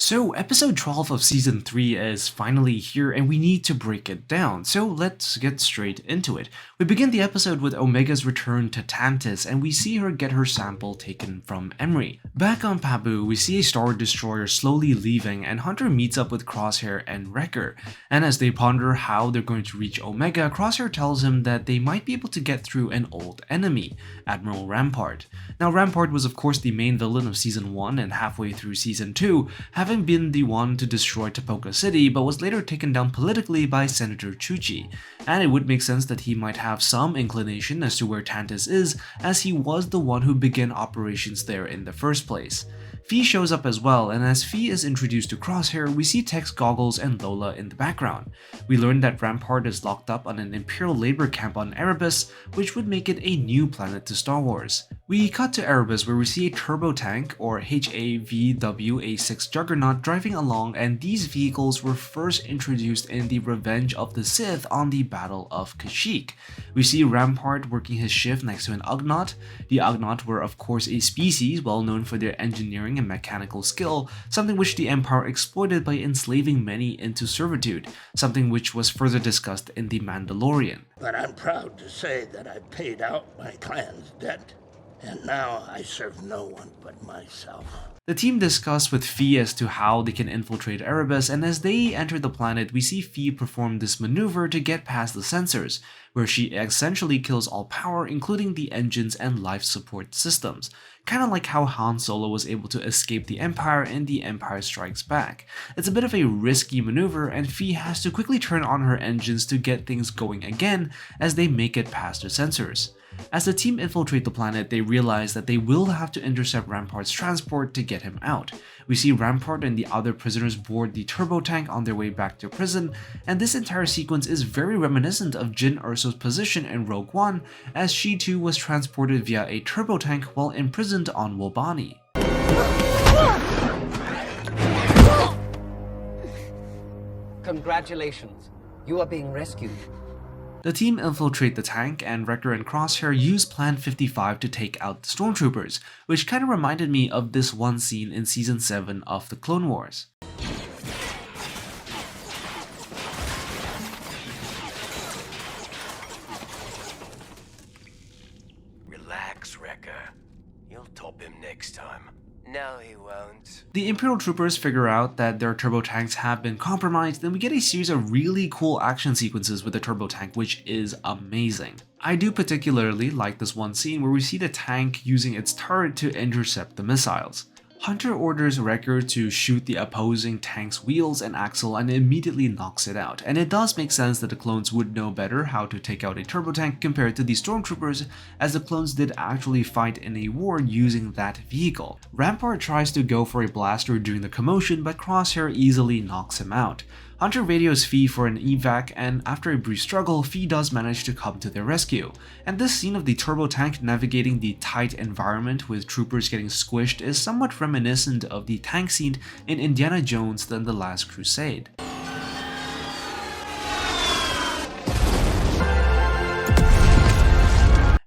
So episode 12 of season 3 is finally here and we need to break it down, so let's get straight into it. We begin the episode with Omega's return to Tantis and we see her get her sample taken from Emerie. Back on Pabu, we see a Star Destroyer slowly leaving and Hunter meets up with Crosshair and Wrecker, and as they ponder how they're going to reach Omega, Crosshair tells him that they might be able to get through an old enemy, Admiral Rampart. Now Rampart was of course the main villain of season 1 and halfway through season 2, having been the one to destroy Tipoca City, but was later taken down politically by Senator Chuchi, and it would make sense that he might have some inclination as to where Tantis is, as he was the one who began operations there in the first place. Phee shows up as well, and as Phee is introduced to Crosshair, we see Tech's goggles and Lola in the background. We learn that Rampart is locked up on an imperial labor camp on Erebus, which would make it a new planet to Star Wars. We cut to Erebus where we see a turbo tank, or HAVw A6 juggernaut, driving along, and these vehicles were first introduced in the Revenge of the Sith on the Battle of Kasshykk. We see Rampart working his shift next to an ugnaught. The ugnaught were of course a species well known for their engineering and mechanical skill, something which the Empire exploited by enslaving many into servitude, something which was further discussed in The Mandalorian. But I'm proud to say that I paid out my clan's debt, and now I serve no one but myself. The team discuss with Phee as to how they can infiltrate Erebus, and as they enter the planet, we see Phee perform this maneuver to get past the sensors, where she essentially kills all power, including the engines and life support systems. Kinda like how Han Solo was able to escape the Empire in The Empire Strikes Back. It's a bit of a risky maneuver, and Phee has to quickly turn on her engines to get things going again as they make it past the sensors. As the team infiltrate the planet, they realize that they will have to intercept Rampart's transport to get him out. We see Rampart and the other prisoners board the turbo tank on their way back to prison, and this entire sequence is very reminiscent of Jyn Erso's position in Rogue One, as she too was transported via a turbo tank while imprisoned on Wobani. Congratulations, you are being rescued. The team infiltrate the tank, and Wrecker and Crosshair use Plan 55 to take out the stormtroopers, which kinda reminded me of this one scene in Season 7 of The Clone Wars. Relax, Wrecker. You'll top him next time. No, he won't. The Imperial troopers figure out that their turbo tanks have been compromised, and we get a series of really cool action sequences with the turbo tank, which is amazing. I do particularly like this one scene where we see the tank using its turret to intercept the missiles. Hunter orders Wrecker to shoot the opposing tank's wheels and axle and immediately knocks it out, and it does make sense that the clones would know better how to take out a turbo tank compared to the stormtroopers, as the clones did actually fight in a war using that vehicle. Rampart tries to go for a blaster during the commotion, but Crosshair easily knocks him out. Hunter radios Phee for an evac, and after a brief struggle, Phee does manage to come to their rescue. And this scene of the turbo tank navigating the tight environment with troopers getting squished is somewhat reminiscent of the tank scene in Indiana Jones and the Last Crusade.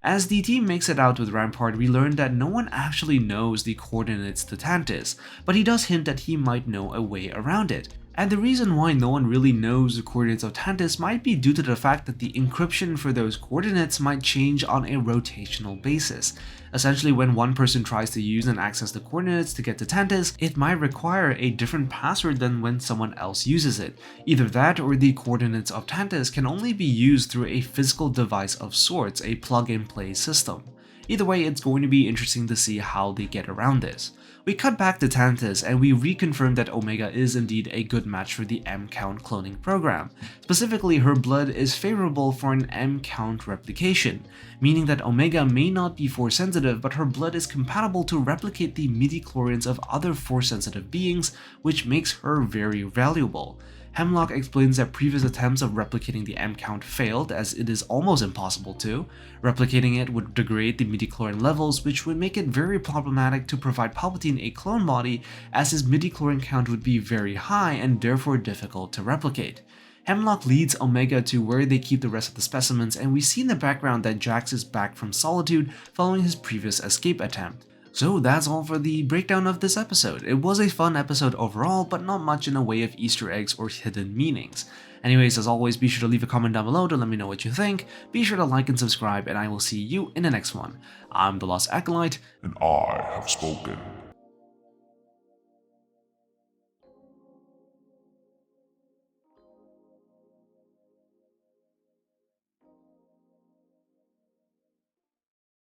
As the team makes it out with Rampart, we learn that no one actually knows the coordinates to Tantis, but he does hint that he might know a way around it. And the reason why no one really knows the coordinates of Tantis might be due to the fact that the encryption for those coordinates might change on a rotational basis. Essentially, when one person tries to use and access the coordinates to get to Tantis, it might require a different password than when someone else uses it. Either that or the coordinates of Tantis can only be used through a physical device of sorts, a plug-and-play system. Either way, it's going to be interesting to see how they get around this. We cut back to Tantis and we reconfirm that Omega is indeed a good match for the M-count cloning program. Specifically, her blood is favorable for an M-count replication, meaning that Omega may not be force sensitive, but her blood is compatible to replicate the midichlorians of other force sensitive beings, which makes her very valuable. Hemlock explains that previous attempts of replicating the M-count failed, as it is almost impossible to. Replicating it would degrade the midichlorian levels, which would make it very problematic to provide Palpatine a clone body, as his midichlorian count would be very high and therefore difficult to replicate. Hemlock leads Omega to where they keep the rest of the specimens, and we see in the background that Jax is back from Solitude following his previous escape attempt. So that's all for the breakdown of this episode. It was a fun episode overall, but not much in the way of Easter eggs or hidden meanings. Anyways, as always, be sure to leave a comment down below to let me know what you think. Be sure to like and subscribe, and I will see you in the next one. I'm the Lost Acolyte, and I have spoken.